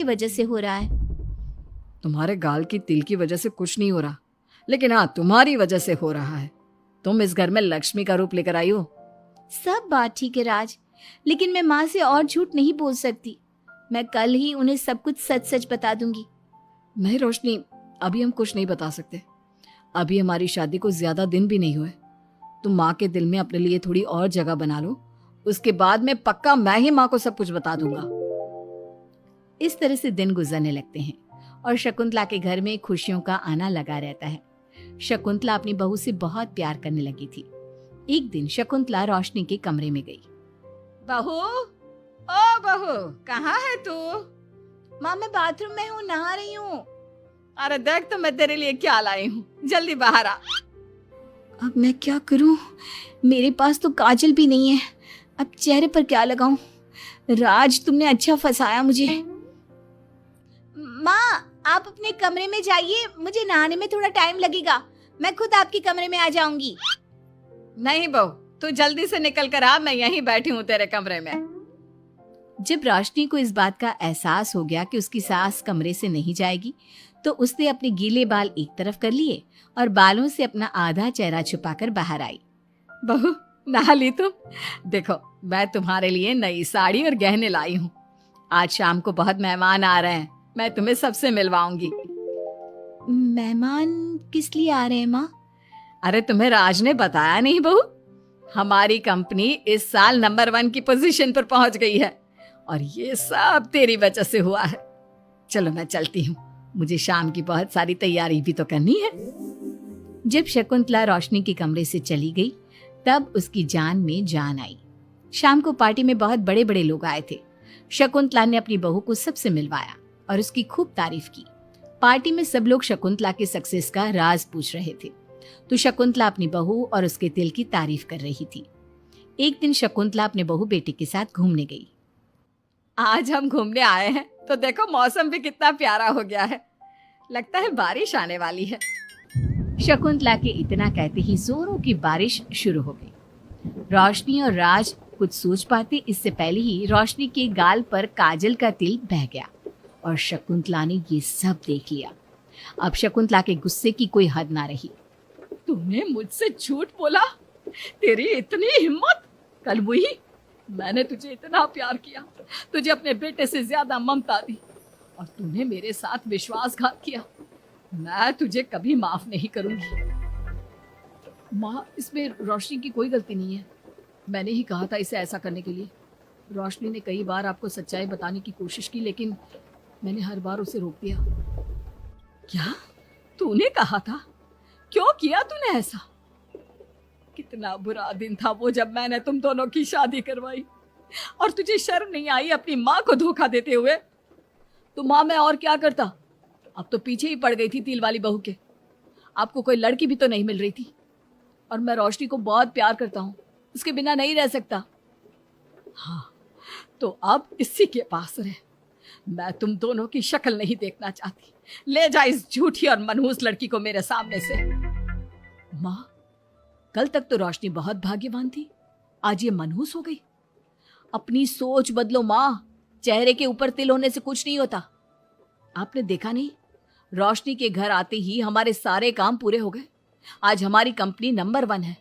की वजह से हो रहा है। तुम्हारे गाल की तिल की वजह से कुछ नहीं हो रहा, लेकिन हाँ, तुम्हारी वजह से हो रहा है। तुम इस घर में लक्ष्मी का रूप लेकर आई हो। सब बात ठीक है राज, लेकिन मैं माँ से और झूठ नहीं बोल सकती। मैं कल ही उन्हें सब कुछ सच सच बता दूंगी। नहीं रोशनी, अभी हम कुछ नहीं बता सकते। अभी हमारी शादी को ज्यादा दिन भी नहीं हुए। तुम माँ के दिल में अपने लिए थोड़ी और जगह बना लो, उसके बाद में पक्का मैं ही माँ को सब कुछ बता दूंगा। इस तरह से दिन गुजरने लगते हैं और शकुंतला के घर में खुशियों का आना लगा रहता है। शकुंतला अपनी बहू से बहुत प्यार करने लगी थी। एक दिन शकुंतला रोशनी के कमरे में गई। बहू, ओ बहू, कहाँ है तू? माँ मैं बाथरूम में हूँ, नहा रही हूँ। अरे देख तो मैं तेरे लिए क्या लाई हूँ, जल्दी बाहर आ। अब मैं क्या करूँ? मेरे पास तो काजल भी नहीं है, अब चेहरे पर क्या लगाऊं? राज तुमने अच्छा फंसाया मुझे। माँ आप अपने कमरे में जाइए, मुझे नहाने में थोड़ा टाइम लगेगा। मैं खुद आपके कमरे में आ जाऊंगी। नहीं बहू, तू जल्दी से निकल कर आ, मैं यहीं बैठी हूँ तेरे कमरे में। जब रोशनी को इस बात का एहसास हो गया कि उसकी सास कमरे से नहीं जाएगी, तो उसने अपने गीले बाल एक तरफ कर लिए और बालों से अपना आधा चेहरा छुपाकर बाहर आई। बहू, नहा ली तुम? देखो, मैं तुम्हारे लिए नई साड़ी और गहने लाई हूँ। आज शाम को बहुत मेहमान आ रहे हैं, मैं तुम्हें सबसे मिलवाऊंगी। मेहमान किस लिए आ रहे हैं माँ? अरे तुम्हें राज ने बताया नहीं बहू? हमारी कंपनी इस साल नंबर 1 की पोजीशन पर पहुंच गई है और ये सब तेरी वजह से हुआ है। चलो मैं चलती हूँ, मुझे शाम की बहुत सारी तैयारी भी तो करनी है। जब शकुंतला रोशनी के कमरे से चली गई, तब उसकी जान में जान आई। शाम को पार्टी में बहुत बड़े बड़े लोग आए थे। शकुंतला ने अपनी बहू को सबसे मिलवाया और उसकी खूब तारीफ की। पार्टी में सब लोग शकुंतला के सक्सेस का राज पूछ रहे थे, तो शकुंतला अपनी बहू और उसके दिल की तारीफ कर रही थी। एक दिन शकुंतला अपने बहू बेटे के साथ घूमने गई। आज हम घूमने आए हैं तो देखो मौसम भी कितना प्यारा हो गया है, लगता है बारिश आने वाली है। शकुंतला के इतना कहते ही जोरों की बारिश शुरू हो गई। रोशनी और राज कुछ सोच पाते इससे पहले ही रोशनी के गाल पर काजल का तिल बह गया और शकुंतला ने ये सब देख लिया। अब शकुंतला के गुस्से की कोई हद ना रही। तूने मुझसे झूठ बोला? तेरी इतनी हिम्मत! कल वही मैंने तुझे इतना प्यार किया, तुझे अपने बेटे से ज्यादा ममता दी, और तूने मेरे साथ विश्वासघात किया। मैं तुझे कभी माफ नहीं करूंगी। माँ, इसमें रोशनी की कोई गलती नहीं है। मैंने ही कहा था इसे ऐसा करने के लिए। रोशनी ने कई बार आपको सच्चाई बताने की कोशिश की, लेकिन मैंने हर बार उसे रोक दिया। क्या तूने कहा था? क्यों किया तूने ऐसा? कितना बुरा दिन था वो जब मैंने तुम दोनों की शादी करवाई, और तुझे शर्म नहीं आई अपनी माँ को धोखा देते हुए? तो माँ, मैं और क्या करता? अब तो पीछे ही पड़ गई थी तिल वाली बहू के। आपको कोई लड़की भी तो नहीं मिल रही थी, और मैं रोशनी को बहुत प्यार करता हूँ, उसके बिना नहीं रह सकता। हाँ, तो अब इसी के पास रहे। मैं तुम दोनों की शक्ल नहीं देखना चाहती। ले जा इस झूठी और मनहूस लड़की को मेरे सामने से। माँ, कल तक तो रोशनी बहुत भाग्यवान थी, आज ये मनहूस हो गई। अपनी सोच बदलो माँ, चेहरे के ऊपर तिल होने से कुछ नहीं होता। आपने देखा नहीं, रोशनी के घर आते ही हमारे सारे काम पूरे हो गए। आज हमारी कंपनी नंबर 1 है।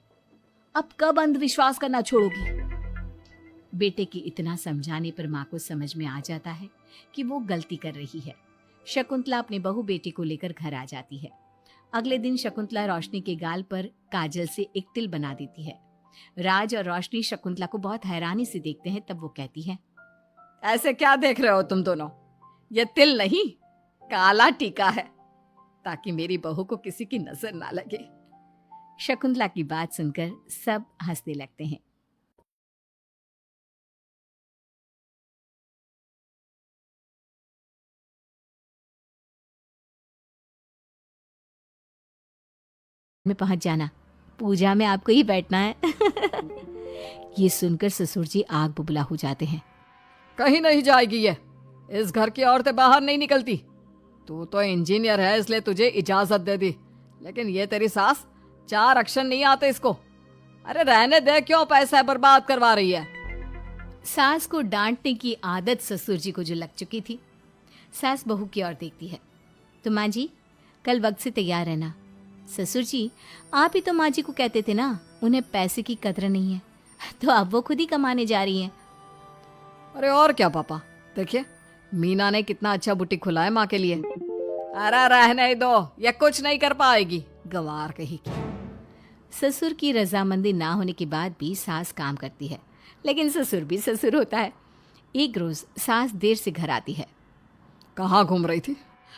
अब कब अंधविश्वास करना छोड़ोगी? बेटे के इतना समझाने पर माँ को समझ में आ जाता है कि वो गलती कर रही है। शकुंतला अपने बहू बेटे को लेकर घर आ जाती है। अगले दिन शकुंतला रोशनी के गाल पर काजल से एक तिल बना देती है। राज और रोशनी शकुंतला को बहुत हैरानी से देखते हैं। तब वो कहती है, ऐसे क्या देख रहे हो तुम दोनों? ये तिल नहीं, काला टीका है, ताकि मेरी बहू को किसी की नजर ना लगे। शकुंतला की बात सुनकर सब हंसने लगते हैं। में पहुंच जाना, पूजा में आपको ही बैठना है। ये सुनकर ससुर जी आग बुबला हो जाते हैं। कहीं नहीं जाएगी ये, इस घर की औरतें बाहर नहीं निकलती। तू तो इंजीनियर है इसलिए तुझे इजाजत दे दी, लेकिन ये तेरी सास 4 अक्षर नहीं आते इसको। अरे रहने दे, क्यों पैसा बर्बाद करवा रही है? सास को डांटने की आदत ससुर जी को जो लग चुकी थी, सास बहू की ओर देखती है। तो माँ जी, कल वक्त से तैयार रहना। ससुर जी, आप ही तो माँ जी को कहते थे ना उन्हें पैसे की कदर नहीं है, तो अब वो खुद ही कमाने जा रही हैं। अरे और क्या पापा, देखिए मीना ने कितना अच्छा बुटीक खुला है माँ के लिए। अरे रहने दो, ये कुछ नहीं कर पाएगी, गंवार कही की। ससुर की रजामंदी ना होने के बाद भी सास काम करती है, लेकिन ससुर भी ससुर होता है। एक रोज सास देर से घर आती है। कहाँ घूम रही थी?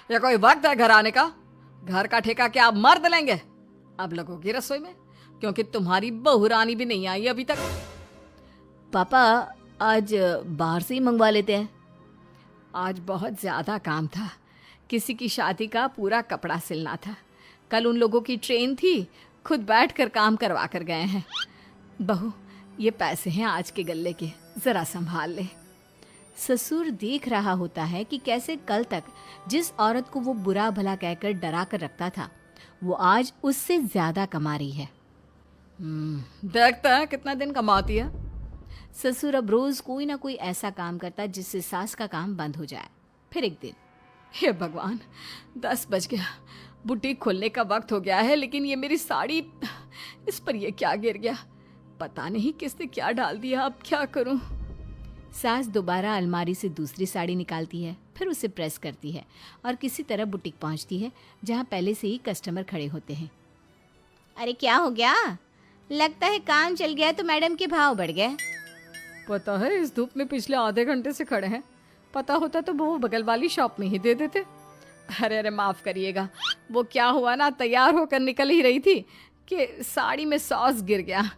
या कोई वक्त है घर आने का? घर का ठेका क्या आप मर्द लेंगे? अब लगोगी रसोई में, क्योंकि तुम्हारी बहू रानी भी नहीं आई अभी तक। पापा, आज बाहर से ही मंगवा लेते हैं। आज बहुत ज़्यादा काम था, किसी की शादी का पूरा कपड़ा सिलना था। कल उन लोगों की ट्रेन थी, खुद बैठ कर काम करवा कर गए हैं। बहू, ये पैसे हैं आज के गल्ले के, ज़रा संभाल ले। ससुर देख रहा होता है कि कैसे कल तक जिस औरत को वो बुरा भला कहकर डरा कर रखता था, वो आज उससे ज्यादा कमा रही है। देखता है कितना दिन कमाती है। ससुर अब रोज कोई ना कोई ऐसा काम करता जिससे सास का काम बंद हो जाए। फिर एक दिन, हे भगवान, 10 बज गया, बुटीक खोलने का वक्त हो गया है, लेकिन ये मेरी साड़ी, इस पर ये क्या गिर गया? पता नहीं किसने क्या डाल दिया, अब क्या करूं? सास दोबारा अलमारी से दूसरी साड़ी निकालती है, फिर उसे प्रेस करती है और किसी तरह बुटीक पहुंचती है, जहां पहले से ही कस्टमर खड़े होते हैं। अरे क्या हो गया? लगता है काम चल गया तो मैडम के भाव बढ़ गए। पता है, इस धूप में पिछले आधे घंटे से खड़े हैं। पता होता तो वो बगल वाली शॉप में ही दे देते। अरे माफ़ करिएगा, वो क्या हुआ ना, तैयार होकर निकल ही रही थी कि साड़ी में सॉस गिर गया।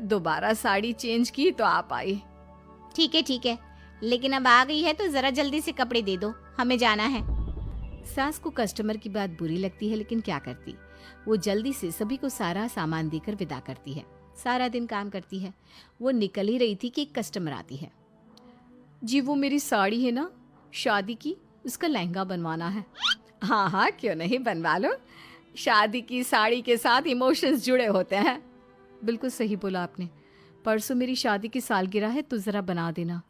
दोबारा साड़ी चेंज की तो आप आई। ठीक है, लेकिन अब आ गई है तो ज़रा जल्दी से कपड़े दे दो, हमें जाना है। सास को कस्टमर की बात बुरी लगती है, लेकिन क्या करती, वो जल्दी से सभी को सारा सामान देकर विदा करती है। सारा दिन काम करती है। वो निकल ही रही थी कि एक कस्टमर आती है। जी, वो मेरी साड़ी है ना शादी की, उसका लहंगा बनवाना है। हाँ हाँ, क्यों नहीं, बनवा लो। शादी की साड़ी के साथ इमोशंस जुड़े होते हैं। बिल्कुल सही बोला आपने। परसों मेरी शादी की सालगिरह है, तो ज़रा बना देना।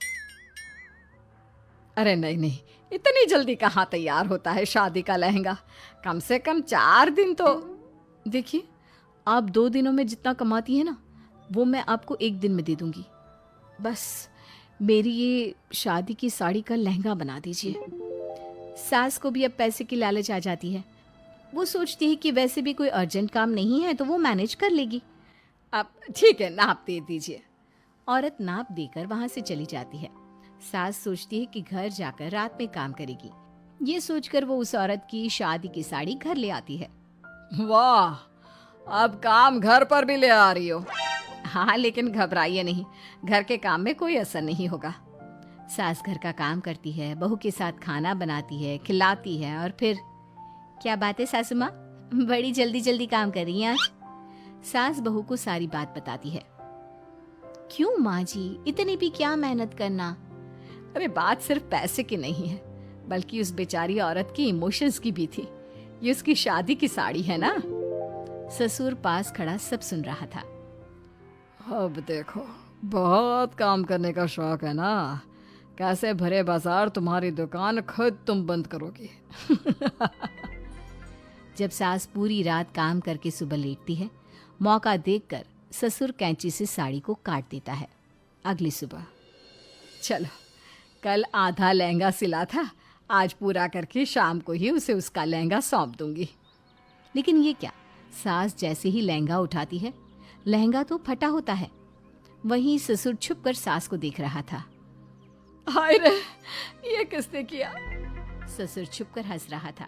अरे नहीं, इतनी जल्दी कहाँ तैयार होता है शादी का लहंगा? कम से कम 4 दिन तो। देखिए, आप 2 दिनों में जितना कमाती है ना, वो मैं आपको 1 दिन में दे दूंगी। बस मेरी ये शादी की साड़ी का लहंगा बना दीजिए। सास को भी अब पैसे की लालच आ जाती है। वो सोचती है कि वैसे भी कोई अर्जेंट काम नहीं है तो वो मैनेज कर लेगी। अब ठीक है, नाप दे दीजिए। औरत नाप देकर वहां से चली जाती है। सास सोचती है कि घर जाकर रात में काम करेगी। ये सोचकर वो उस औरत की शादी की साड़ी घर ले आती है। वाह, अब काम घर पर भी ले आ रही हो। हाँ, लेकिन घबराइए नहीं, घर के काम में कोई असर नहीं होगा। सास घर का काम करती है, बहू के साथ खाना बनाती है, खिलाती है, और फिर क्या बात है सासू माँ, बड़ी जल्दी जल्दी काम कर रही हैं आज। सास बहू को सारी बात बताती है। क्यों माँ जी, इतनी भी क्या मेहनत करना? अरे बात सिर्फ पैसे की नहीं है, बल्कि उस बेचारी औरत की इमोशंस की भी थी। ये उसकी शादी की साड़ी है ना। ससुर पास खड़ा सब सुन रहा था। अब देखो, बहुत काम करने का शौक है ना, कैसे भरे बाजार तुम्हारी दुकान खुद तुम बंद करोगी। जब सास पूरी रात काम करके सुबह लेटती है, मौका देखकर ससुर कैंची से साड़ी को काट देता है। अगली सुबह, चलो, कल आधा लहंगा सिला था, आज पूरा करके शाम को ही उसे उसका लहंगा सौंप दूंगी। लेकिन ये क्या, सास जैसे ही लहंगा उठाती है, लहंगा तो फटा होता है। वहीं ससुर छुपकर सास को देख रहा था। हाय रे, ये किसने किया? ससुर छुपकर हंस रहा था।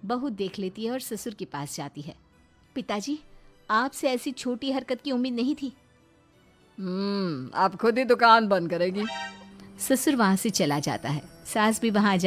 बहू देख लेती है और ससुर के पास जाती है। पिताजी, आपसे ऐसी छोटी हरकत की उम्मीद नहीं थी। आप खुद ही दुकान बंद करेगी। ससुर वहां से चला जाता है। सास भी वहां